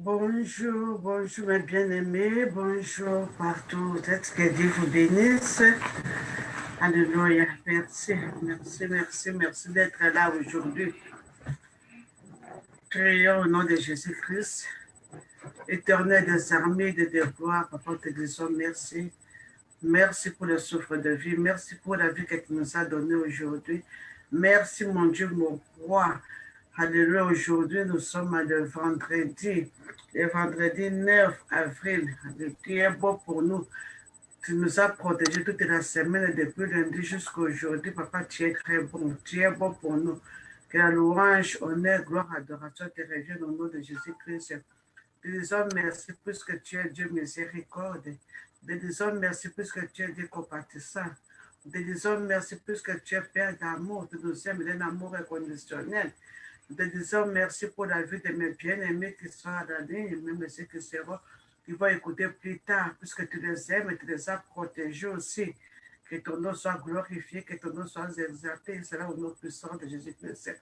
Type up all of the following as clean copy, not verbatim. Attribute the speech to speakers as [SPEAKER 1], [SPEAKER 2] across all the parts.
[SPEAKER 1] Bonjour, bonjour mes bien-aimés, bonjour partout. Peut-être que Dieu vous bénisse. Alléluia. Merci, merci, merci, merci d'être là aujourd'hui. Prions au nom de Jésus-Christ, éternel des armées, de devoirs. Papa, te disons merci. Merci pour le souffle de vie. Merci pour la vie que tu nous as donnée aujourd'hui. Merci, mon Dieu, mon roi. Alléluia. Aujourd'hui, nous sommes le vendredi 9 avril. Tu es bon pour nous. Tu nous as protégés toute la semaine, depuis lundi jusqu'à aujourd'hui. Papa, tu es très bon. Tu es bon pour nous. Que la louange, honneur, gloire, adoration te reviennent au nom de Jésus-Christ. Nous disons merci puisque tu es Dieu miséricorde. Nous disons merci puisque tu es Dieu compatissant. Nous disons merci puisque tu es Père d'amour. Tu nous aimes d'un amour inconditionnel. Nous te disons merci pour la vie de mes bien-aimés qui sont à la ligne, même ceux qui seront, qui vont écouter plus tard, puisque tu les aimes et tu les as protégés aussi. Que ton nom soit glorifié, que ton nom soit exalté, cela au nom puissant de Jésus-Christ.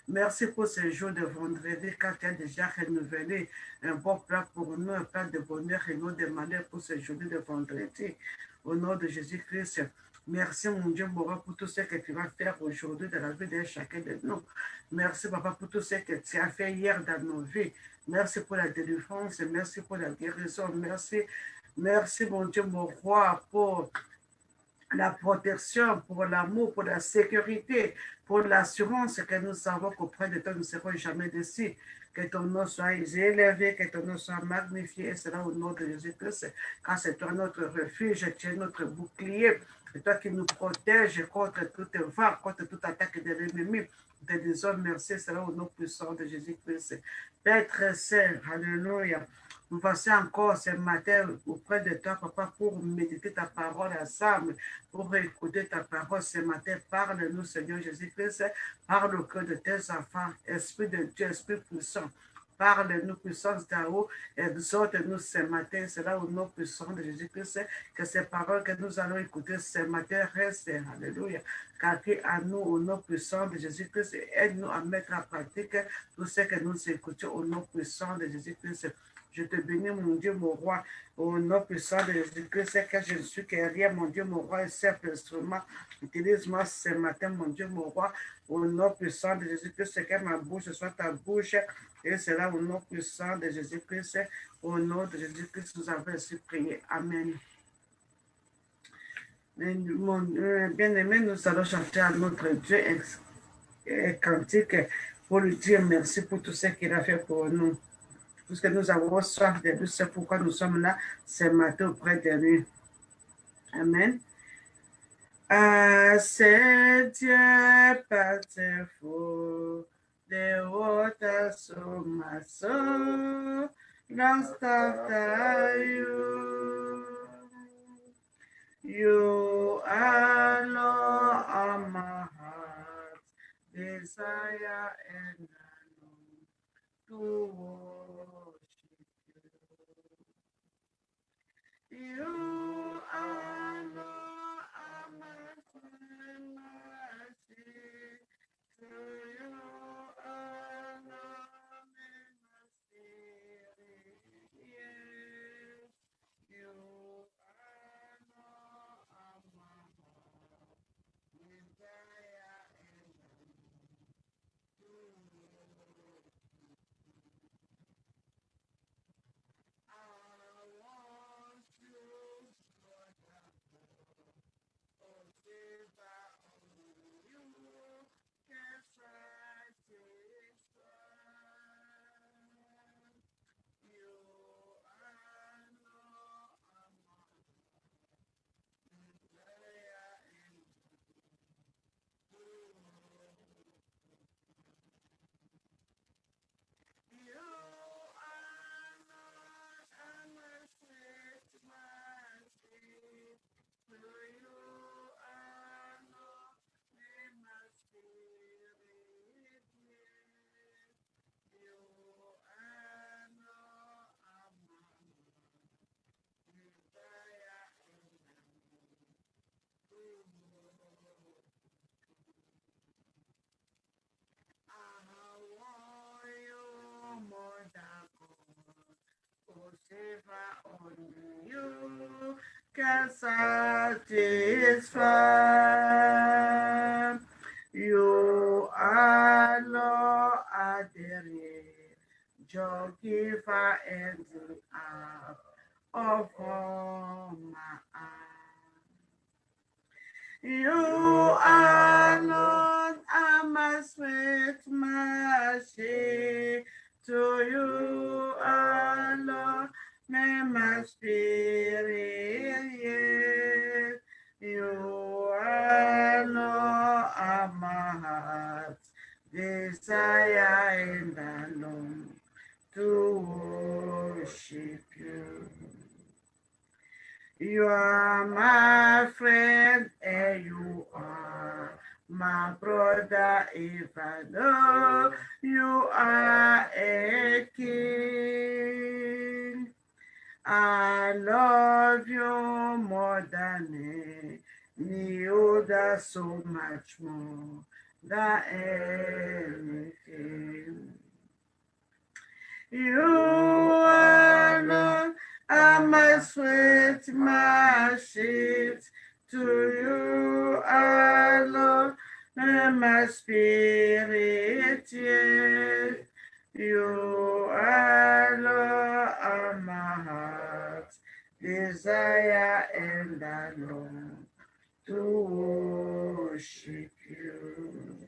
[SPEAKER 1] Merci pour ce jour de vendredi, quand tu as déjà renouvelé un bon plan pour nous, un plan de bonheur et non de malheur pour ce jour de vendredi. Au nom de Jésus-Christ, merci mon Dieu, mon roi, pour tout ce que tu vas faire aujourd'hui dans la vie de chacun de nous. Merci, Papa, pour tout ce que tu as fait hier dans nos vies. Merci pour la délivrance, merci pour la guérison, merci, mon Dieu, mon roi, pour la protection, pour l'amour, pour la sécurité, pour l'assurance que nous avons qu'auprès de toi, nous ne serons jamais déçus. Que ton nom soit élevé, que ton nom soit magnifié, et cela au nom de Jésus-Christ, car c'est toi notre refuge, tu es notre bouclier, c'est toi qui nous protège contre toute vent, contre toute attaque de l'ennemi. Nous te disons merci, cela au nom puissant de Jésus-Christ. Père très saint, alléluia. Nous passons encore ce matin auprès de toi, Papa, pour méditer ta parole ensemble, pour écouter ta parole ce matin. Parle-nous, Seigneur Jésus-Christ. Parle au cœur de tes enfants. Esprit de Dieu, Esprit puissant. Parle-nous, puissance d'en haut. Exhorte-nous ce matin. C'est là au nom puissant de Jésus-Christ que ces paroles que nous allons écouter ce matin restent. Alléluia. Car à nous, au nom puissant de Jésus-Christ, aide-nous à mettre en pratique tout ce que nous écoutons au nom puissant de Jésus-Christ. Je te bénis, mon Dieu, mon roi, au nom puissant de Jésus-Christ, c'est que je ne suis que rien, mon Dieu, mon roi, et simple instrument. Utilise-moi ce matin, mon Dieu, mon roi, au nom puissant de Jésus-Christ, c'est que ma bouche soit ta bouche, et c'est là au nom puissant de Jésus-Christ, au nom de Jésus-Christ, nous avons ainsi prié. Amen. Mon bien-aimé, nous allons chanter à notre Dieu un cantique pour lui dire merci pour tout ce qu'il a fait pour nous. Puisque nous avons soif de lui, c'est pourquoi nous sommes là ce matin auprès de lui. Amen. Ah, c'est Dieu, pas de fou, de haute sommação, you are Lord of my heart, desire and to worship you. You are Lord of my mercy, to you alone my spirit. Yes, you are Lord of my heart, desire and to can satisfy. You are Lord, Adere, joy giver and the half of all my heart. You are Lord, I must with mercy. To you alone may my spirit yield. You are Lord, of my heart desire and alone to worship you. You are my friend and you are my brother. If I know you are a king, I love you more than any other, so much more than anything. You alone are my sweet mercy. To you alone my spirit yield. You alone are my heart desire and alone to worship you.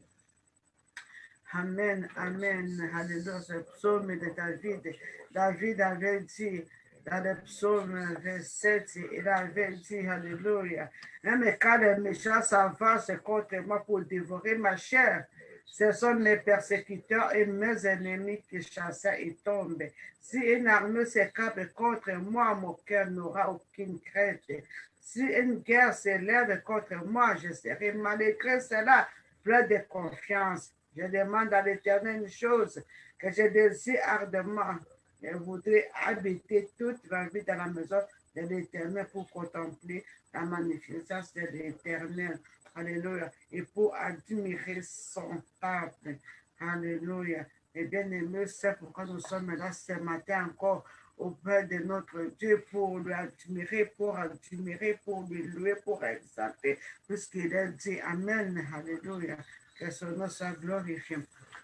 [SPEAKER 1] Amen, amen, alléluia. C'est le psaume de David. David avait dit dans le psaume 27, il avait dit, alléluia, même quand les méchants s'avancent contre moi pour dévorer ma chair, ce sont mes persécuteurs et mes ennemis qui chassent et tombent. Si une armée s'écape contre moi, mon cœur n'aura aucune crainte. Si une guerre s'élève contre moi, je serai malgré cela plein de confiance. Je demande à l'Éternel une chose que je désire ardemment. Je voudrais habiter toute ma vie dans la maison de l'Éternel pour contempler la magnificence de l'Éternel. Alléluia. Et pour admirer son temple. Alléluia. Et bien aimé, c'est pourquoi nous sommes là ce matin encore auprès de notre Dieu pour lui admirer, pour lui louer, pour exalter, puisqu'il a dit Amen. Alléluia. Que son nom soit glorifié.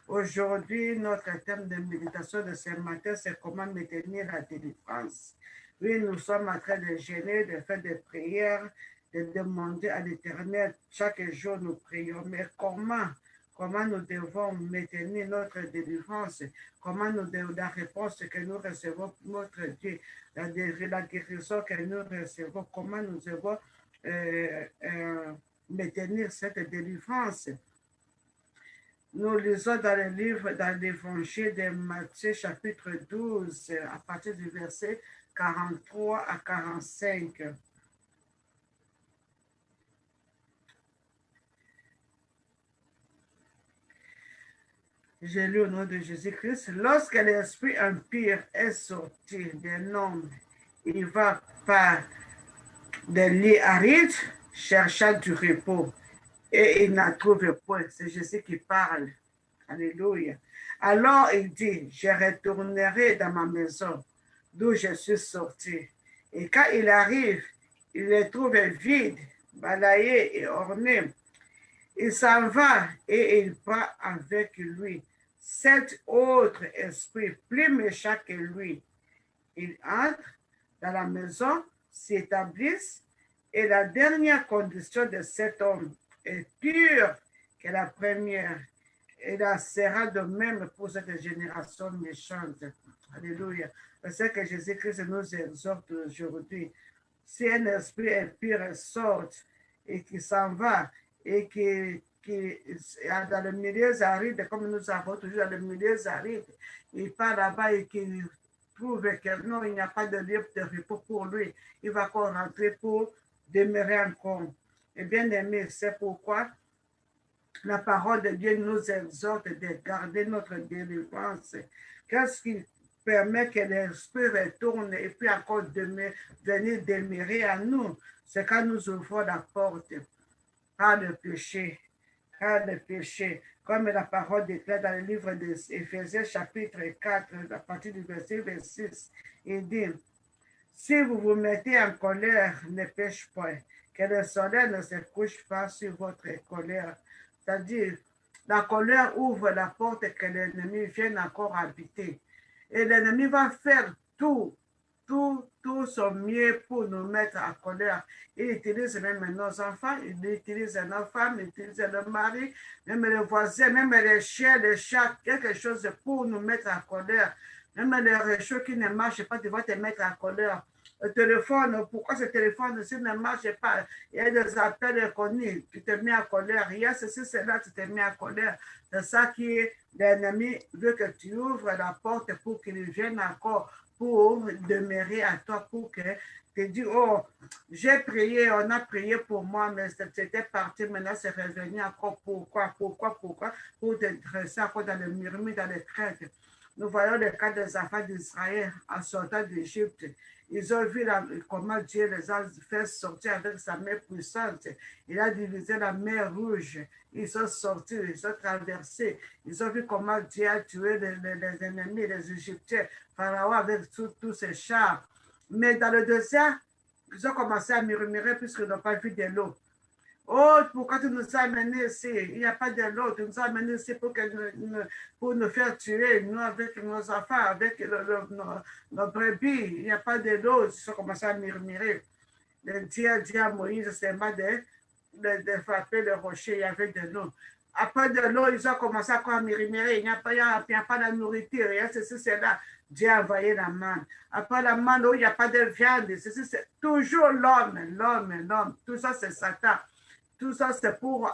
[SPEAKER 1] Aujourd'hui, notre thème de méditation de ce matin, c'est comment maintenir la délivrance. Oui, nous sommes en train de gêner, de faire des prières, de demander à l'Éternel. Chaque jour, nous prions. Mais comment nous devons maintenir notre délivrance? Comment nous devons, la réponse que nous recevons pour notre Dieu, la guérison que nous recevons, comment nous devons maintenir cette délivrance? Nous lisons dans le livre, dans l'évangile de Matthieu, chapitre 12, à partir du verset 43 à 45. J'ai lu au nom de Jésus-Christ. Lorsque l'esprit impur est sorti d'un homme, il va par des lieux arides, cherchant du repos. Et il n'en trouve point. C'est Jésus qui parle. Alléluia. Alors il dit, je retournerai dans ma maison d'où je suis sorti. Et quand il arrive, il les trouve vides, balayés et ornés. Il s'en va et il prend avec lui 7 autres esprits plus méchants que lui. Il entre dans la maison, s'établissent, et la dernière condition de cet homme est pure que la première. Et là sera de même pour cette génération méchante. Alléluia. C'est que Jésus-Christ nous exhorte aujourd'hui. Si un esprit impur sort et qui s'en va et qui est dans le milieu aride, comme nous avons toujours dans le milieu aride, il part là-bas et qu'il trouve que non, il n'y a pas de lieu de repos pour lui. Il va encore rentrer pour demeurer encore. Et bien aimé, c'est pourquoi la parole de Dieu nous exhorte de garder notre délivrance. Qu'est-ce qui permet que l'esprit retourne et puis encore venir demeurer à nous? C'est quand nous ouvrons la porte par le péché. Par le péché. Comme la parole déclare dans le livre d'Éphésiens chapitre 4, à partir du verset 26, il dit Si vous vous mettez en colère, ne pêche point. Que le soleil ne se couche pas sur votre colère. C'est-à-dire, la colère ouvre la porte que l'ennemi vienne encore habiter. Et l'ennemi va faire tout son mieux pour nous mettre en colère. Il utilise même nos enfants, il utilise nos femmes, il utilise le mari, même les voisins, même les chiens, les chats, quelque chose pour nous mettre en colère. Même les réchauds qui ne marchent pas, tu vas te mettre en colère. Le téléphone, pourquoi ce téléphone s'il ne marche pas? Il y a des appels inconnus, tu te mets en colère. Il y a ceci, cela, tu te mets en colère. C'est ça qui est l'ennemi veut que tu ouvres la porte pour qu'il vienne encore, pour demeurer à toi, pour que tu dis, oh, j'ai prié, on a prié pour moi, mais c'était parti, maintenant c'est revenu encore. Pourquoi, pour te dresser encore dans le murmure, dans les craintes. Nous voyons le cas des enfants d'Israël en sortant d'Égypte. Ils ont vu comment Dieu les a fait sortir avec sa main puissante. Il a divisé la mer rouge. Ils sont sortis, ils sont traversés. Ils ont vu comment Dieu a tué les ennemis, les Égyptiens, Pharaon avec tous ses chars. Mais dans le désert, ils ont commencé à murmurer puisqu'ils n'ont pas vu de l'eau. Oh, pourquoi tu nous as amenés ici? Il n'y a pas de l'eau. Tu nous as amenés ici pour nous faire tuer, nous avec nos enfants, avec nos brebis. Il n'y a pas de l'eau. Ils ont commencé à murmurer. Le Dieu a dit à Moïse, c'est pas de frapper le rocher, il y avait de l'eau. Après de l'eau, ils ont commencé à murmurer. Il n'y a pas de nourriture. Il y a ceci, c'est là. Dieu a envoyé la manne. Après la manne, il n'y a pas de viande. C'est toujours l'homme. Tout ça, c'est Satan. Tout ça, c'est pour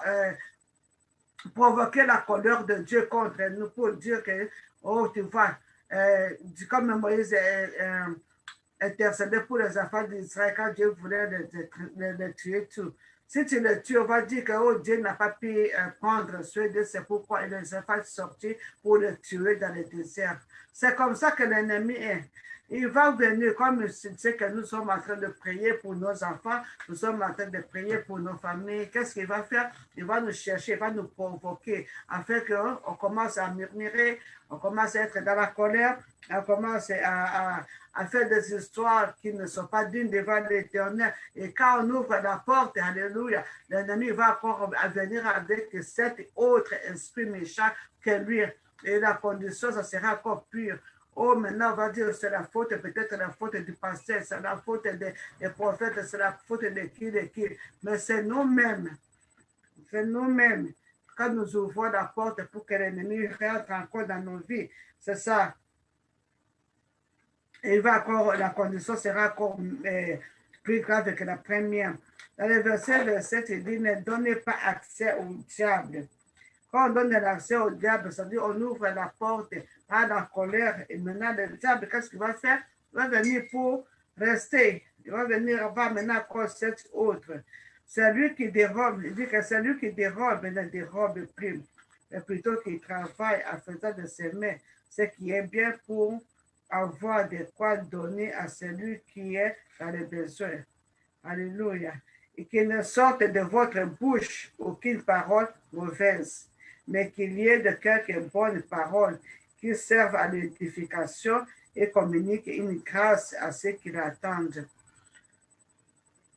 [SPEAKER 1] provoquer la colère de Dieu contre nous, pour dire que, oh, tu vois, comme Moïse intercédait pour les enfants d'Israël quand Dieu voulait les tuer tout. Si tu les tues, on va dire que oh, Dieu n'a pas pu prendre ceux de c'est pourquoi il les a fait sortir pour les tuer dans le désert. C'est comme ça que l'ennemi est. Il va venir, comme il sait que nous sommes en train de prier pour nos enfants, nous sommes en train de prier pour nos familles. Qu'est-ce qu'il va faire? Il va nous chercher, il va nous provoquer, afin qu'on commence à murmurer, on commence à être dans la colère, on commence à faire des histoires qui ne sont pas dignes devant l'Éternel. Et quand on ouvre la porte, alléluia, l'ennemi va encore venir avec cet autre esprit méchant que lui. Et la condition, ça sera encore pire. Oh, maintenant, on va dire c'est la faute, peut-être la faute du pasteur, c'est la faute des prophètes, c'est la faute de qui. Mais c'est nous-mêmes. C'est nous-mêmes. Quand nous ouvrons la porte pour que l'ennemi rentre encore dans nos vies, c'est ça. Et la condition sera encore plus grave que la première. Dans le verset 7, il dit, ne donnez pas accès au diable. Quand on donne l'accès au diable, ça veut dire on ouvre la porte à la colère. Et maintenant, le diable, qu'est-ce qu'il va faire? Il va venir pour rester. Il va venir, on va maintenant encore cet autre. C'est lui qui dérobe. Il dit que c'est lui qui dérobe, il ne dérobe plus. Mais plutôt qu'il travaille en faisant de ses mains ce qui est bien pour avoir de quoi donner à celui qui est dans les besoins. Alléluia. Et qu'il ne sorte de votre bouche aucune parole mauvaise, mais qu'il y ait de quelques bonnes paroles qui servent à l'édification et communiquent une grâce à ceux qui l'attendent.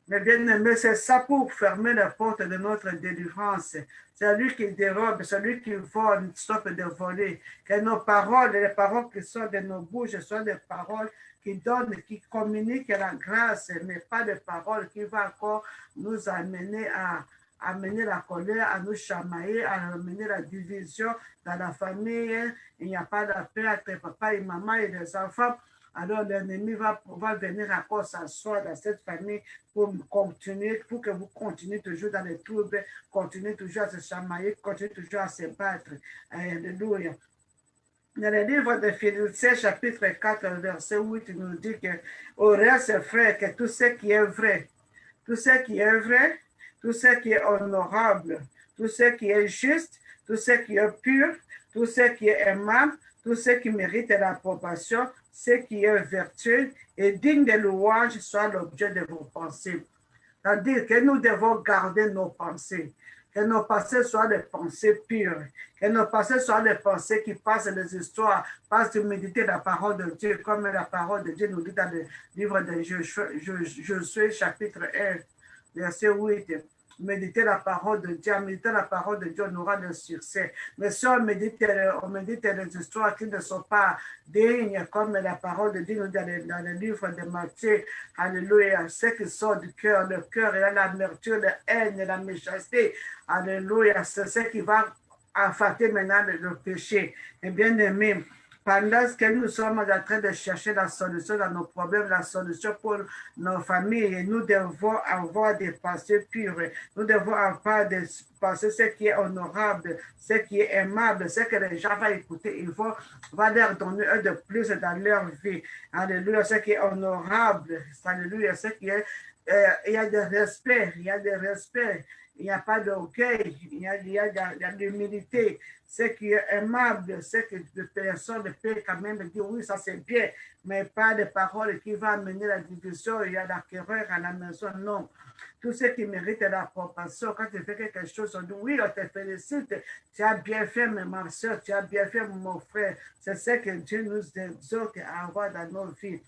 [SPEAKER 1] Mais bien aimé, c'est ça pour fermer la porte de notre délivrance. C'est lui qui dérobe, c'est lui qui vole, stop de voler. Que nos paroles, les paroles qui sortent de nos bouches, soient des paroles qui donnent, qui communiquent la grâce, mais pas des paroles qui vont encore nous amener à amener la colère, à nous chamailler, à amener la division dans la famille. Il n'y a pas de paix entre papa et maman et les enfants. Alors l'ennemi va venir encore s'asseoir dans cette famille pour continuer, pour que vous continuez toujours dans les troubles, continuez toujours à se chamailler, continuez toujours à se battre. Alléluia. Dans le livre de Philippiens, chapitre 4, verset 8, il nous dit que au reste, frère, que tout ce qui est vrai, tout ce qui est vrai, tout ce qui est honorable, tout ce qui est juste, tout ce qui est pur, tout ce qui est aimable, tout ce qui mérite l'approbation, ce qui est vertueux et digne de louange soit l'objet de vos pensées. C'est-à-dire que nous devons garder nos pensées. Que nos pensées soient des pensées pures. Que nos pensées soient des pensées qui passent des histoires, passent de méditer la parole de Dieu, comme la parole de Dieu nous dit dans le livre de Josué, chapitre 1, verset 8. Méditer la parole de Dieu, méditer la parole de Dieu, on aura le succès. Mais si on médite les histoires qui ne sont pas dignes, comme la parole de Dieu nous dit dans le livre de Matthieu, alléluia, ce qui sort du cœur, le cœur et l'amertume, la haine et la méchanceté, alléluia, c'est ce qui va affâter maintenant le péché. Et bien aimé, pendant que nous sommes en train de chercher la solution dans nos problèmes, la solution pour nos familles, nous devons avoir des pensées pures. Nous devons avoir des pensées, ce qui est honorable, ce qui est aimable, ce que les gens vont écouter. Il va leur donner un de plus dans leur vie. Alléluia, ce qui est honorable. Alléluia, ce qui est... il y a de respect, il y a de respect. Il n'y a pas d'orgueil, il y a de l'humilité. Ce qui est aimable, ce que les personnes peuvent quand même dire, oui, ça c'est bien, mais pas de paroles qui vont amener la division, il y a la querelle à la maison, non. Tout ce qui mérite l'approbation, quand tu fais quelque chose, on dit, oui, on te félicite, tu as bien fait, ma soeur, tu as bien fait, mon frère. C'est ce que Dieu nous exhorte à avoir dans nos vies.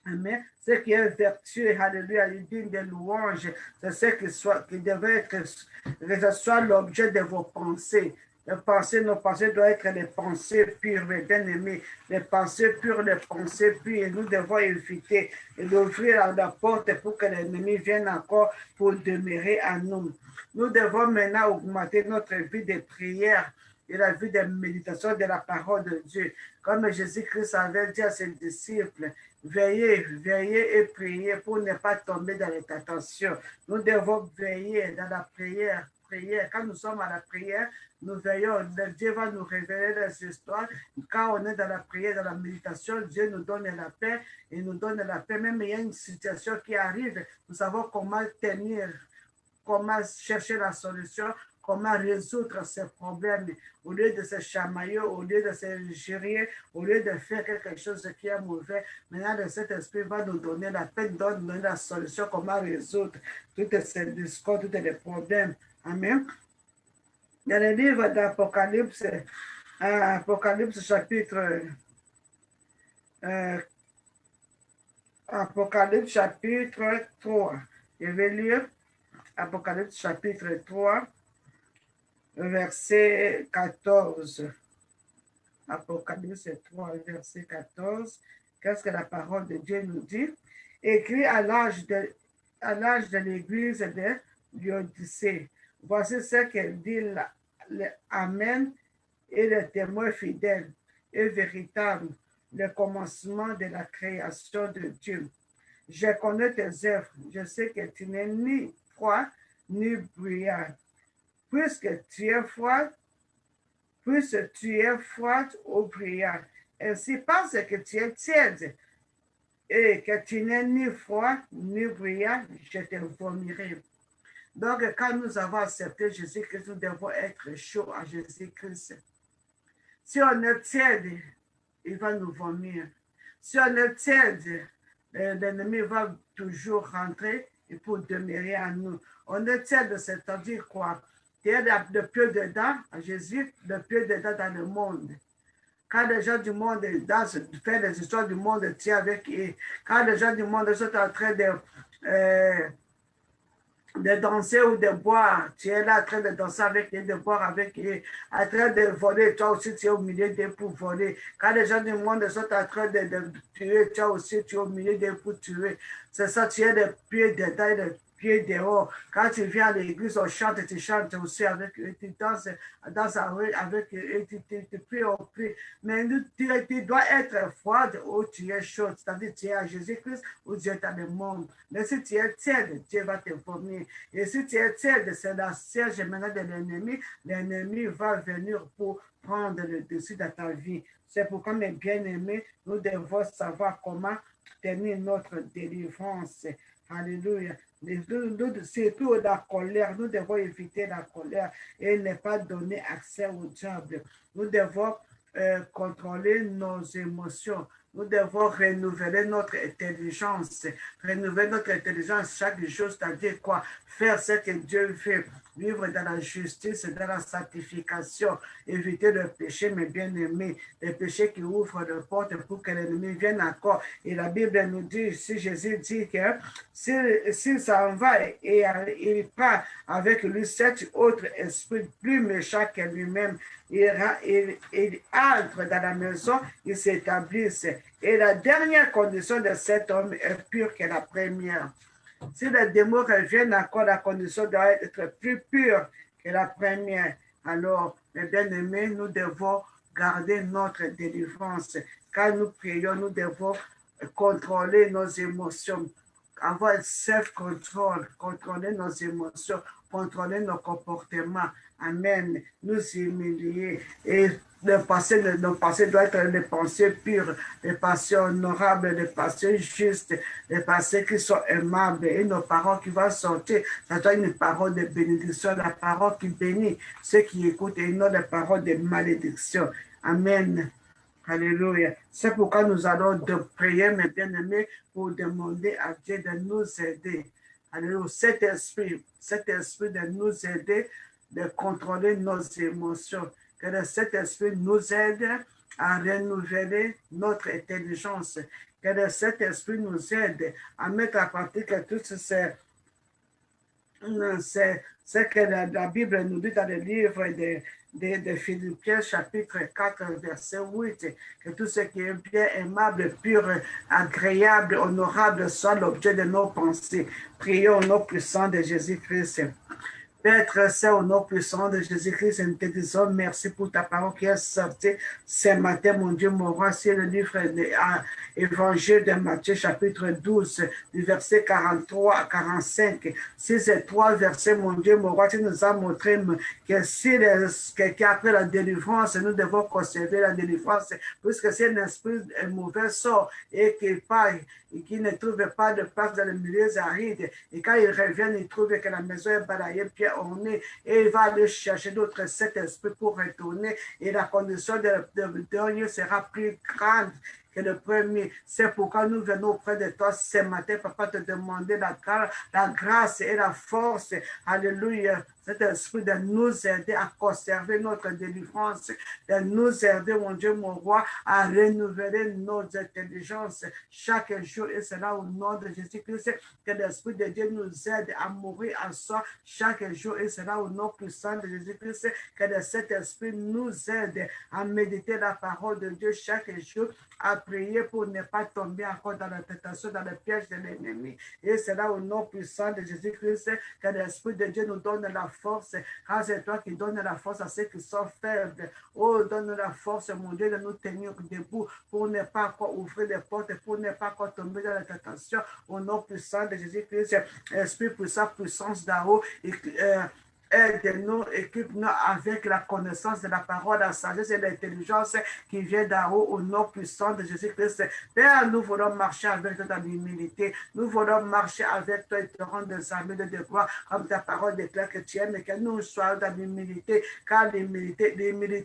[SPEAKER 1] Amen. Ce qui est vertu, alléluia, digne de louange, c'est ce qui devait être, que ce soit l'objet de vos pensées. Nos pensées doivent être les pensées pures, mes bien-aimés, les pensées pures, les pensées pures. Et nous devons éviter d'ouvrir la porte pour que l'ennemi vienne encore pour demeurer à nous. Nous devons maintenant augmenter notre vie de prière et la vie de méditation de la parole de Dieu. Comme Jésus-Christ avait dit à ses disciples, veillez, veillez et priez pour ne pas tomber dans les tentations. Nous devons veiller dans la prière. Quand nous sommes à la prière, nous veillons. Dieu va nous révéler les histoires. Quand on est dans la prière, dans la méditation, Dieu nous donne la paix. Il nous donne la paix. Même il y a une situation qui arrive, nous savons comment tenir, comment chercher la solution, comment résoudre ces problèmes au lieu de se chamailler, au lieu de se gérer, au lieu de faire quelque chose qui est mauvais. Maintenant, le Saint-Esprit va nous donner la paix, nous donner la solution, comment résoudre tous ces discours, tous les problèmes. Amen. Dans le livre d'Apocalypse, Apocalypse chapitre Apocalypse chapitre 3. Je vais lire Apocalypse chapitre 3, verset 14. Apocalypse 3, verset 14. Qu'est-ce que la parole de Dieu nous dit? Écrit à l'âge de l'église de l'Odyssée. Voici ce qu'elle dit, l'Amen et le témoin fidèle et véritable, le commencement de la création de Dieu. Je connais tes œuvres, je sais que tu n'es ni froid ni bruyant. Puisque tu es froid ou brillant, ainsi parce que tu es tiède et que tu n'es ni froid ni brillant, je te vomirai. Donc, quand nous avons accepté Jésus-Christ, nous devons être chauds à Jésus-Christ. Si on est tiède, il va nous vomir. Si on est tiède, l'ennemi va toujours rentrer et pour demeurer à nous. On est tiède, c'est-à-dire quoi? Tu es le pied dedans à Jésus, le pied dedans dans le monde. Quand les gens du monde dansent, font les histoires du monde, tu es avec eux. Quand les gens du monde sont en train de danser ou de boire, tu es là en train de danser avec eux, de boire avec eux, en train de voler, toi aussi tu es au milieu d'eux pour voler. Quand les gens du monde sont en train de tuer, toi aussi tu es au milieu d'eux pour tuer. C'est ça, tu es les pieds dedans et les pieds dehors. Quand tu viens à l'église, on chante, tu chantes aussi avec eux, tu danses avec eux, tu pries, on prie. Mais tu dois être froide ou tu es chaud, c'est-à-dire tu es à Jésus-Christ ou tu es dans le monde. Mais si tu es tiède, Dieu va te vomir. Et si tu es tiède, c'est la siège maintenant de l'ennemi. L'ennemi va venir pour prendre le dessus de ta vie. C'est pourquoi, mes bien-aimés, nous devons savoir comment tenir notre délivrance. Alléluia. Surtout la colère, nous devons éviter la colère et ne pas donner accès au diable. Nous devons contrôler nos émotions. Nous devons renouveler notre intelligence. Renouveler notre intelligence chaque jour, c'est-à-dire quoi? Faire ce que Dieu fait. vivre dans la justice et dans la sanctification, éviter le péché, mes bien-aimés, les péchés qui ouvrent la porte pour que l'ennemi vienne encore. Et la Bible nous dit, si Jésus dit que s'il s'en va et il part avec lui 7 autres esprits plus méchants que lui-même, il entre dans la maison, ils s'établissent. Et la dernière condition de cet homme est pure que la première. Si les démons reviennent encore, la condition doit être plus pure que la première. Alors, mes bien-aimés, nous devons garder notre délivrance. Quand nous prions, nous devons contrôler nos émotions, avoir self-control, contrôler nos émotions, contrôler nos comportements. Amen. Nous humilier. Et nos pensées doivent être des pensées pures, des pensées honorables, des pensées justes, des pensées qui sont aimables. Et nos paroles qui vont sortir, ça doit être une parole de bénédiction, la parole qui bénit ceux qui écoutent et non des paroles de malédiction. Amen. Alléluia. C'est pourquoi nous allons prier, mes bien-aimés, pour demander à Dieu de nous aider. Alléluia. Cet esprit de nous aider, de contrôler nos émotions. Que cet esprit nous aide à renouveler notre intelligence. Que cet esprit nous aide à mettre en pratique tout ce que la Bible nous dit dans le livre de Philippiens, chapitre 4, verset 8, que tout ce qui est bien, aimable, pur, agréable, honorable soit l'objet de nos pensées. Prions au nom puissant de Jésus-Christ. Père très saint, au nom puissant de Jésus-Christ, nous te disons merci pour ta parole qui est sortie ce matin, mon Dieu, mon roi. C'est le livre de l'Évangile de Matthieu, chapitre 12, du verset 43 à 45. Si ces 3 versets, mon Dieu, mon roi, tu nous as montré que si quelqu'un après la délivrance, nous devons conserver la délivrance, puisque c'est un esprit mauvais sort et qu'il part et qui ne trouve pas de place dans les milieux arides. Et quand ils reviennent, ils trouvent que la maison est balayée, pied orné, et il va aller chercher d'autres 7 esprits pour retourner. Et la condition de dernier sera plus grande que le premier. C'est pourquoi nous venons auprès de toi ce matin, papa, te demander la grâce et la force. Alléluia. Cet esprit de nous aider à conserver notre délivrance, de nous aider, mon Dieu, mon roi, à renouveler nos intelligences chaque jour. Et c'est là au nom de Jésus-Christ que l'Esprit de Dieu nous aide à mourir à soi chaque jour. Et c'est là au nom puissant de Jésus-Christ que cet esprit nous aide à méditer la parole de Dieu chaque jour, à prier pour ne pas tomber encore dans la tentation, dans le piège de l'ennemi. Et c'est là au nom puissant de Jésus-Christ que l'Esprit de Dieu nous donne la force, car c'est toi qui donnes la force à ceux qui sont faibles. Oh, donne la force, mon Dieu, de nous tenir debout pour ne pas encore ouvrir les portes, pour ne pas encore tomber dans la tentation. Au nom puissant de Jésus-Christ, Esprit puissant, puissance d'en haut, aide-nous, équipe-nous avec la connaissance de la parole, la sagesse et l'intelligence qui vient d'en haut au nom puissant de Jésus-Christ. Père, nous voulons marcher avec toi dans l'humilité. Nous voulons marcher avec toi et te rendre des armées de devoir, comme ta parole déclare que tu aimes, et que nous soyons dans l'humilité, car l'humilité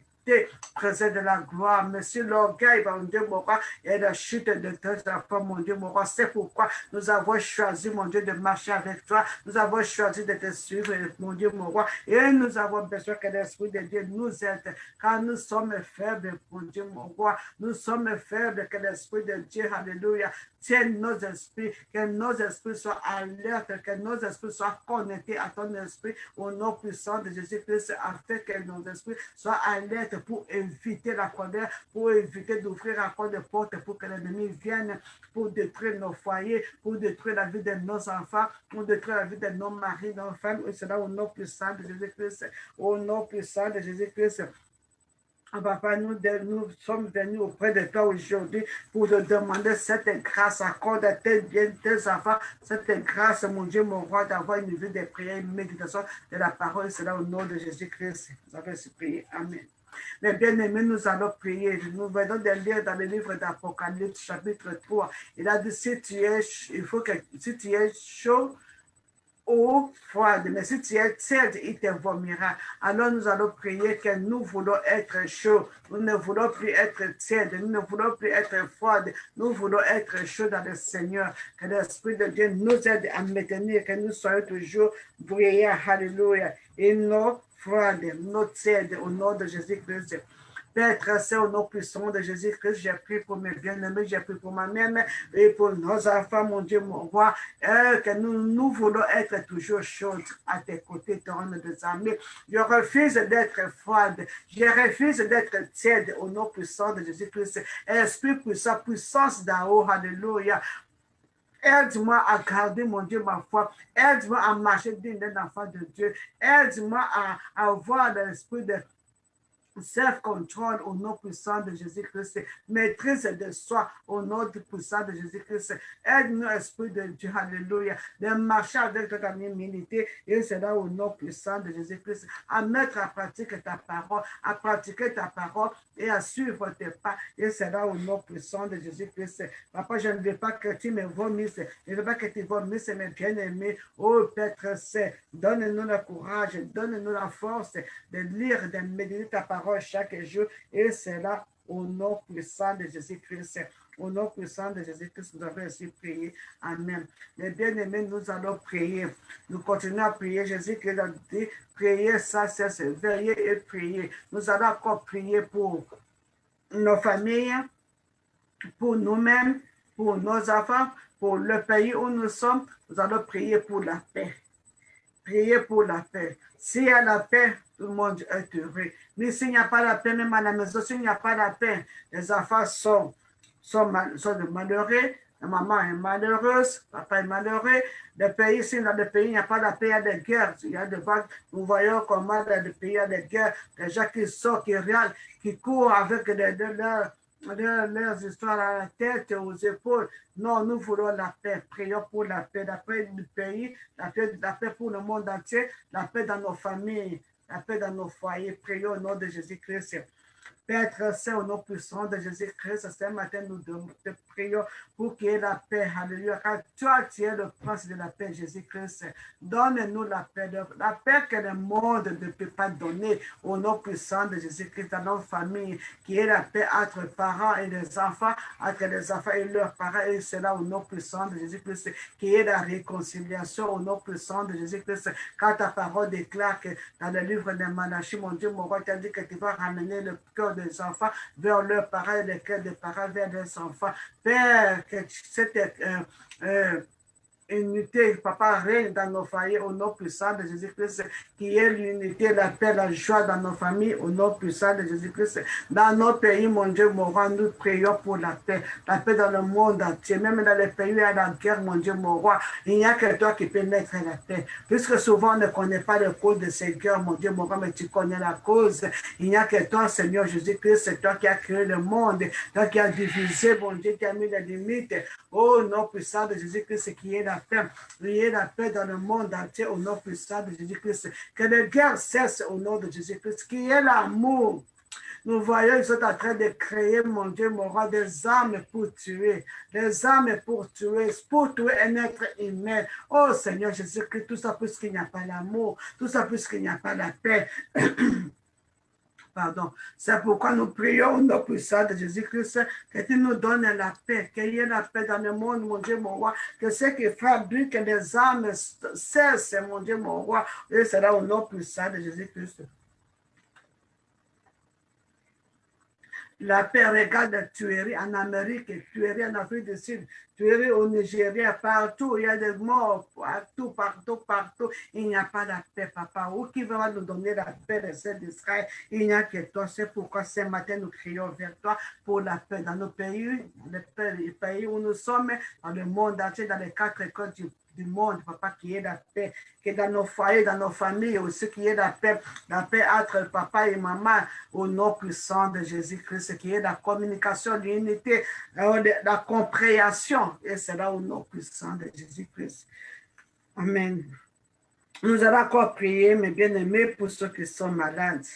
[SPEAKER 1] présent de la gloire. Monsieur l'orgueil, mon Dieu, mon roi, et la chute de tes enfants, mon Dieu, mon roi. C'est pourquoi nous avons choisi, mon Dieu, de marcher avec toi. Nous avons choisi de te suivre, mon Dieu, mon roi. Et nous avons besoin que l'Esprit de Dieu nous aide. Car nous sommes faibles, mon Dieu, mon roi. Nous sommes faibles, que l'Esprit de Dieu, alléluia, tienne nos esprits, que nos esprits soient alertes, que nos esprits soient connectés à ton esprit au nom puissant de Jésus-Christ, afin que nos esprits soient alertes pour éviter la colère, pour éviter d'ouvrir encore des portes pour que l'ennemi vienne pour détruire nos foyers, pour détruire la vie de nos enfants, pour détruire la vie de nos maris, nos femmes. Et cela au nom puissant de Jésus-Christ, au nom puissant de Jésus-Christ. Papa, nous sommes venus auprès de toi aujourd'hui pour te demander cette grâce. Accorde à tes enfants cette grâce, mon Dieu, mon roi, d'avoir une vie de prière, une méditation de la parole. C'est là au nom de Jésus-Christ. Vous avez prié. Amen. Mais bien aimés, nous allons prier. Nous venons de lire dans le livre d'Apocalypse, chapitre 3. Il a dit, si tu es chaud, eau froide. Mais si tu es tiède, il te vomira. Alors nous allons prier que nous voulons être chauds. Nous ne voulons plus être tièdes. Nous ne voulons plus être froides. Nous voulons être chauds dans le Seigneur. Que l'Esprit de Dieu nous aide à maintenir, que nous soyons toujours brillants. Alléluia. Et non froides, non tièdes, au nom de Jésus-Christ. Père très saint, au nom puissant de Jésus-Christ, j'ai prié pour mes bien-aimés, j'ai prié pour moi-même et pour nos enfants, mon Dieu, mon roi, que nous voulons être toujours chauds à tes côtés, trône des armées. Je refuse d'être froide, je refuse d'être tiède au nom puissant de Jésus-Christ. Esprit puissant, puissance d'en haut, alléluia. Aide-moi à garder, mon Dieu, ma foi. Aide-moi à marcher digne d'un enfant de Dieu. Aide-moi à avoir l'esprit de self-control au nom puissant de Jésus-Christ. Maîtrise de soi au nom puissant de Jésus-Christ. Aide-nous, Esprit de Dieu, alléluia, de marcher avec ta humilité et cela au nom puissant de Jésus-Christ. À mettre à pratique ta parole, à pratiquer ta parole et à suivre tes pas et cela au nom puissant de Jésus-Christ. Papa, je ne veux pas que tu me vomisses. Je ne veux pas que tu vomisses mes bien-aimés. Oh, Père Saint, donne-nous le courage, donne-nous la force de lire, de méditer ta parole chaque jour et c'est là au nom puissant de Jésus-Christ. Au nom puissant de Jésus-Christ, nous avons aussi prié. Amen. Les bien-aimés, nous allons prier. Nous continuons à prier. Jésus-Christ a dit, prier ça, c'est veiller et prier. Nous allons encore prier pour nos familles, pour nous-mêmes, pour nos enfants, pour le pays où nous sommes. Nous allons prier pour la paix. Priez pour la paix. S'il y a la paix, tout le monde est heureux. Mais s'il n'y a pas la paix, même à la maison, s'il n'y a pas la paix, les enfants sont malheureux, la maman est malheureuse, papa est malheureux. Le pays, si dans le pays, il n'y a pas la paix, il y a des guerres, il y a des vagues. Nous voyons comment dans le pays, il y a des guerres, des gens qui sortent, qui râlent, qui courent avec leurs histoires à la tête, aux épaules. Non, nous voulons la paix. Prions pour la paix du pays, la paix pour le monde entier, la paix dans nos familles, la paix dans nos foyers. Prions au nom de Jésus-Christ. Père très saint, au nom puissant de Jésus-Christ, ce matin, nous te prions pour qu'il y ait la paix. Alléluia. Car toi, tu es le prince de la paix, Jésus-Christ. Donne-nous la paix que le monde ne peut pas donner. Au nom puissant de Jésus-Christ, dans nos familles, qui est la paix entre parents et les enfants, entre les enfants et leurs parents. Et cela au nom puissant de Jésus-Christ, qui est la réconciliation au nom puissant de Jésus-Christ. Quand ta parole déclare que dans le livre de Malachie, mon Dieu, mon roi, tu as dit que tu vas ramener le cœur des enfants vers leurs parents et le cœur des parents vers leurs enfants. Père, que cette unité, papa, règne dans nos foyers au nom puissant de Jésus-Christ, qui est l'unité, la paix, la joie dans nos familles au nom puissant de Jésus-Christ. Dans nos pays, mon Dieu, mon roi, nous prions pour la paix dans le monde entier, même dans les pays où il y a la guerre, mon Dieu, mon roi, il n'y a que toi qui peux mettre la paix. Puisque souvent on ne connaît pas le cause de ces guerres, mon Dieu, mon roi, mais tu connais la cause. Il n'y a que toi, Seigneur Jésus-Christ, c'est toi qui as créé le monde, toi qui as divisé, mon Dieu, qui a mis les limites. Oh, nom puissant de Jésus-Christ, qui est la paix. Il y ait la paix dans le monde entier au nom puissant de Jésus-Christ. Que les guerres cessent au nom de Jésus-Christ. Qu'il y ait l'amour. Nous voyons, ils sont en train de créer, mon Dieu, mon roi, des armes pour tuer. Des armes pour tuer un être humain. Oh Seigneur Jésus-Christ, tout ça puisqu'il n'y a pas l'amour. Tout ça puisqu'il n'y a pas la paix. Pardon. C'est pourquoi nous prions au nom puissant de Jésus-Christ que tu nous donnes la paix, qu'il y ait la paix dans le monde, mon Dieu, mon roi, que ceux qui fabriquent les armes cessent, mon Dieu, mon roi, et cela au nom puissant de Jésus-Christ. La paix, regarde la tuerie en Amérique, tuerie en Afrique du Sud, tuerie au Nigeria, partout, il y a des morts, partout. Il n'y a pas la paix, papa. Où qui va nous donner la paix, les Saints d'Israël? Il n'y a que toi. C'est pourquoi ce matin, nous crions vers toi pour la paix dans nos pays, les pays où nous sommes, dans le monde entier, dans les 4 écoles du monde, papa, qu'il y ait la paix, que dans nos foyers, dans nos familles aussi, qu'il y ait la paix entre papa et maman, au nom puissant de Jésus-Christ, qu'il y ait la communication, l'unité, la compréhension, et c'est là au nom puissant de Jésus-Christ. Amen. Nous allons encore prier, mes bien-aimés, pour ceux qui sont malades.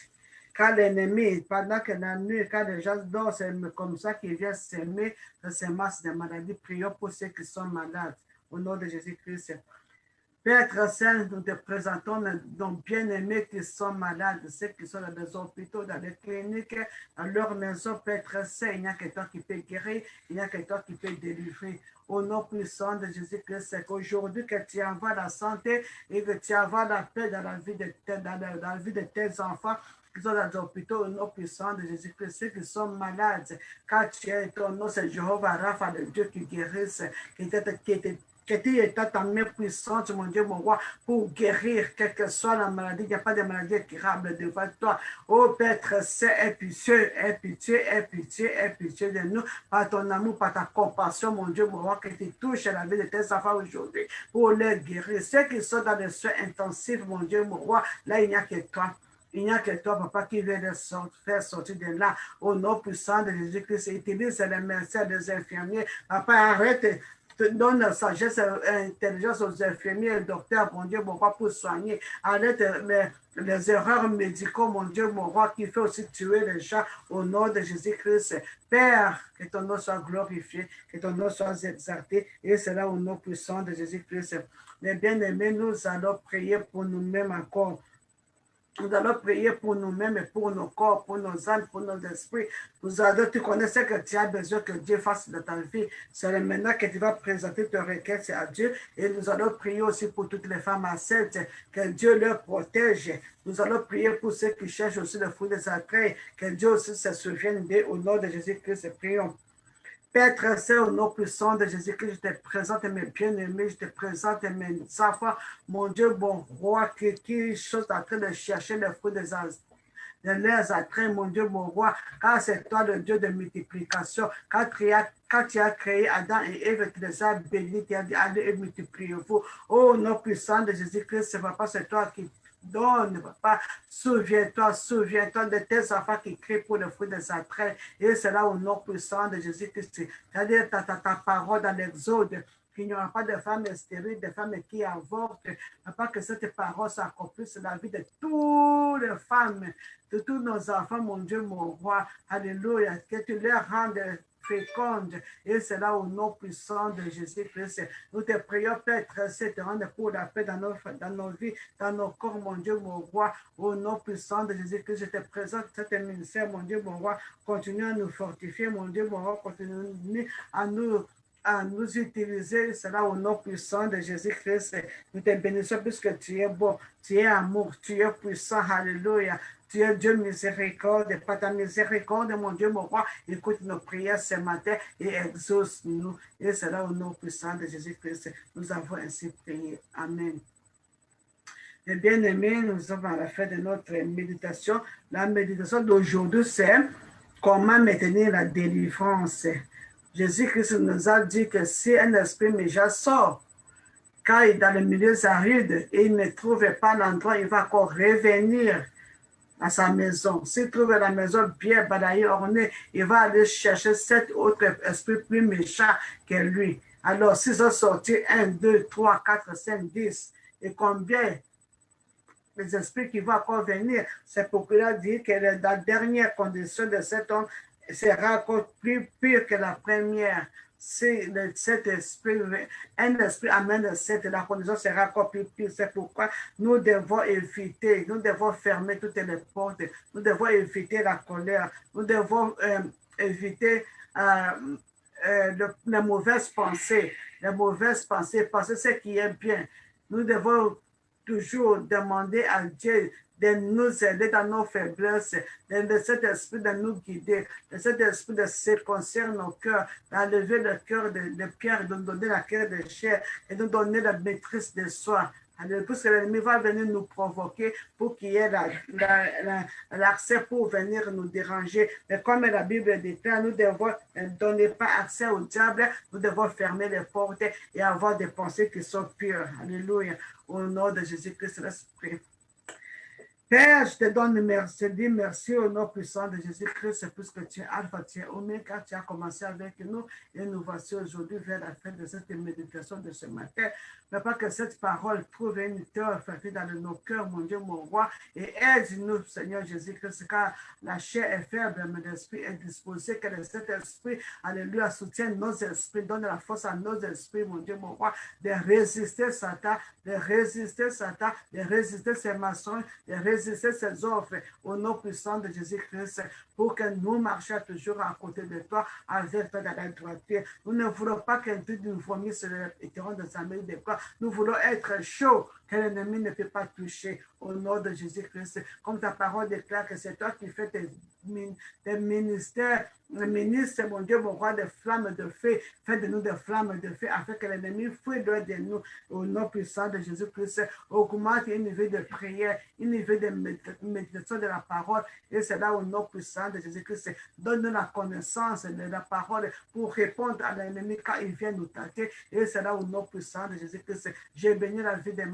[SPEAKER 1] Car l'ennemi, pendant que la nuit, quand les gens dorment, c'est comme ça qu'il vient s'aimer, ces masses de maladies. Prions pour ceux qui sont malades. Au nom de Jésus-Christ. Père très saint, nous te présentons nos bien-aimés qui sont malades, ceux qui sont dans les hôpitaux, dans les cliniques, dans leur maison, Père très saint, il n'y a que toi qui peux guérir, il n'y a que toi qui peux délivrer. Au nom puissant de Jésus-Christ, c'est qu'aujourd'hui que tu envoies la santé et que tu envoies la paix dans la vie de tes enfants qui sont dans les hôpitaux, au nom puissant de Jésus-Christ, ceux qui sont malades, car tu es ton nom, c'est Jéhovah Rapha, le Dieu qui guérisse, que tu es ta main puissante, mon Dieu, mon roi, pour guérir, quelle que soit la maladie. Il n'y a pas de maladie incurable devant toi. Oh Père, aie pitié, aie pitié, aie pitié, aie pitié de nous, par ton amour, par ta compassion, mon Dieu, mon roi, que tu touches la vie de tes enfants aujourd'hui pour les guérir. Ceux qui sont dans des soins intensifs, mon Dieu, mon roi, là, il n'y a que toi. Il n'y a que toi, papa, qui vient de faire sortir de là. Au nom puissant de Jésus-Christ, utilise les médecins, des infirmiers. Papa, arrête. Donne la sagesse et intelligence aux infirmiers et docteurs, mon Dieu, mon roi, pour soigner. Arrête les erreurs médicaux, mon Dieu, mon roi, qui fait aussi tuer les gens au nom de Jésus-Christ. Père, que ton nom soit glorifié, que ton nom soit exalté, et c'est là au nom puissant de Jésus-Christ. Mais bien aimés, nous allons prier pour nous-mêmes encore. Nous allons prier pour nous-mêmes et pour nos corps, pour nos âmes, pour nos esprits. Tu connais ce que tu as besoin que Dieu fasse de ta vie. C'est maintenant que tu vas présenter tes requêtes à Dieu. Et nous allons prier aussi pour toutes les femmes enceintes, que Dieu leur protège. Nous allons prier pour ceux qui cherchent aussi le fruit des entrailles, que Dieu aussi se souvienne d'eux. Au nom de Jésus-Christ, prions. Père très saint, au nom puissant de Jésus-Christ, je te présente mes bien-aimés, je te présente mes enfants, mon Dieu, mon roi, qui sont en train de chercher le fruit de leurs attraits, mon Dieu, mon roi, car c'est toi le Dieu de multiplication. Quand tu as créé Adam et Ève, tu les as bénis, tu as dit, allez et multipliez-vous. Oh, nom puissant de Jésus-Christ, papa, c'est toi qui donne, papa. Souviens-toi de tes enfants qui crient pour le fruit des entrailles. Et c'est là au nom puissant de Jésus-Christ. C'est-à-dire ta parole dans l'Exode, qu'il n'y aura pas de femmes stériles, de femmes qui avortent. Papa, que cette parole s'accomplisse dans la vie de toutes les femmes, de tous nos enfants, mon Dieu, mon roi. Alléluia. Que tu les rendes féconde. Et c'est là au nom puissant de Jésus-Christ. Nous te prions, Père, très te rendre pour la paix dans nos vies, dans nos corps, mon Dieu, mon roi. Au nom puissant de Jésus-Christ, je te présente cet ministère, mon Dieu, mon roi. Continue à nous fortifier, mon Dieu, mon roi. Continue à nous utiliser. C'est là au nom puissant de Jésus-Christ. Nous te bénissons puisque tu es bon, tu es amour, tu es puissant. Alléluia. Tu es Dieu miséricorde, par ta miséricorde, mon Dieu, mon roi, écoute nos prières ce matin et exauce-nous. Et c'est là au nom puissant de Jésus-Christ. Nous avons ainsi prié. Amen. Et bien aimés, nous sommes à la fin de notre méditation. La méditation d'aujourd'hui, c'est comment maintenir la délivrance. Jésus-Christ nous a dit que si un esprit méchant sort, quand il est dans le milieu aride et il ne trouve pas l'endroit, il va encore revenir à sa maison. S'il trouve la maison bien balayée, ornée, il va aller chercher 7 autres esprits plus méchants que lui. Alors, s'ils ont sorti 1, 2, 3, 4, 5, 10, et combien les esprits qui vont encore venir, c'est pourquoi il a dit que la dernière condition de cet homme sera encore plus pire que la première. Si cet esprit, un esprit amène la condition sera encore plus pire. C'est pourquoi nous devons éviter, nous devons fermer toutes les portes, nous devons éviter la colère, nous devons éviter les mauvaises pensées, penser ce qui est bien. Nous devons toujours demander à Dieu de nous aider dans nos faiblesses, de cet esprit de nous guider, de cet esprit de circoncire nos cœurs, d'enlever le cœur de pierre, de nous donner la cœur de chair et de nous donner la maîtrise de soi. Puisque l'ennemi va venir nous provoquer pour qu'il y ait l'accès pour venir nous déranger. Mais comme la Bible dit, nous devons ne donner pas accès au diable, nous devons fermer les portes et avoir des pensées qui sont pures. Alléluia. Au nom de Jésus-Christ, l'Esprit. Père, je te donne merci, dis merci au nom puissant de Jésus-Christ, puisque tu es Alpha, tu es Oméga, tu as commencé avec nous et nous voici aujourd'hui vers la fin de cette méditation de ce matin. Papa, que cette parole trouve une terre fertile dans nos cœurs, mon Dieu, mon roi, et aide-nous, Seigneur Jésus-Christ, car la chair est faible, mais l'esprit est disposé, que cet esprit, alléluia, soutienne nos esprits, donne la force à nos esprits, mon Dieu, mon roi, de résister Satan, de résister Satan, de résister ces maçons, de résister ces offres au nom puissant de Jésus-Christ pour que nous marchions toujours à côté de toi avec toi dans la droiture. Nous ne voulons pas qu'un truc nous vomisse sur les terrains de sa main de quoi. Nous voulons être chauds que l'ennemi ne peut pas toucher au nom de Jésus-Christ. Comme ta parole déclare que c'est toi qui fais tes ministères, ministre, mon Dieu, mon roi, des flammes de feu. Fais de nous des flammes de feu afin que l'ennemi fuit de nous au nom puissant de Jésus-Christ. Augmente une vie de prière, une vie de méditation de la parole. Et c'est là au nom puissant de Jésus-Christ. Donne-nous la connaissance de la parole pour répondre à l'ennemi quand il vient nous tenter. Et c'est là au nom puissant de Jésus-Christ. J'ai béni la vie de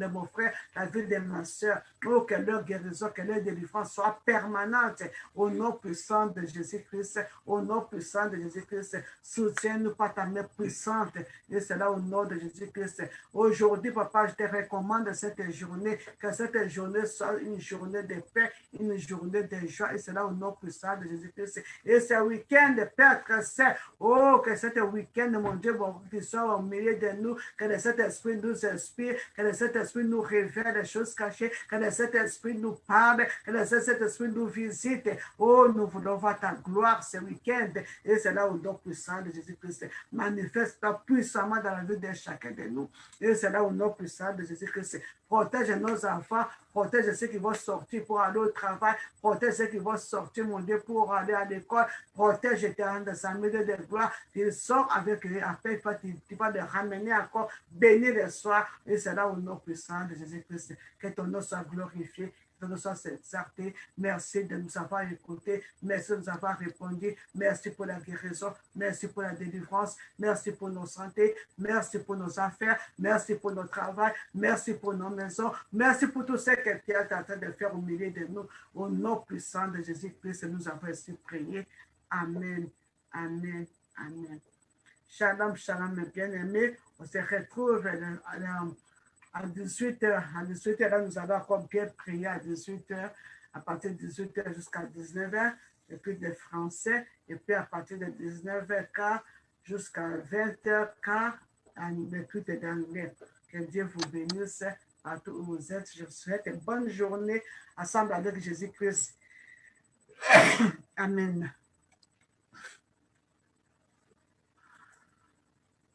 [SPEAKER 1] mon frère, la vie de ma soeur. Oh, que leur guérison, que leur délivrance soit permanente au nom puissant de Jésus-Christ. Au nom puissant de Jésus-Christ, soutiens-nous par ta main puissante. Et c'est là au nom de Jésus-Christ. Aujourd'hui, papa, je te recommande cette journée, que cette journée soit une journée de paix, une journée de joie. Et c'est là au nom puissant de Jésus-Christ. Et ce week-end, Père très saint, oh, que cet week-end, mon Dieu, qu'il soit au milieu de nous, que cet esprit nous inspire, que cet esprit nous révèle les choses cachées, que cet esprit nous parle, que cet esprit nous visite. Oh, nous voulons voir ta gloire ce week-end. Et c'est là où le nom puissant de Jésus-Christ manifeste puissamment dans la vie de chacun de nous. Et c'est là où le nom puissant de Jésus-Christ protège nos enfants, protège ceux qui vont sortir pour aller au travail, protège ceux qui vont sortir, mon Dieu, pour aller à l'école, protège éternel de sa milieu de gloire. Il sort avec eux, après, tu vas les ramener encore, bénir les soirs. Et c'est là où le nom puissant de Jésus-Christ, que ton nom soit glorifié, que nous sommes exaltés. Merci de nous avoir écoutés. Merci de nous avoir répondu. Merci pour la guérison. Merci pour la délivrance. Merci pour nos santé. Merci pour nos affaires. Merci pour notre travail. Merci pour nos maisons. Merci pour tout ce que tu es en train de faire au milieu de nous. Au nom puissant de Jésus-Christ, nous avons ainsi prié. Amen. Amen. Amen. Shalom, shalom, mes bien-aimés. On se retrouve à 18h. À 18h, là, nous allons encore bien prier à 18h, à partir de 18h jusqu'à 19h, et puis de français, et puis à partir de 19h15 jusqu'à 20h15, le culte d'anglais. Que Dieu vous bénisse partout où vous êtes. Je vous souhaite une bonne journée ensemble avec Jésus-Christ. Amen.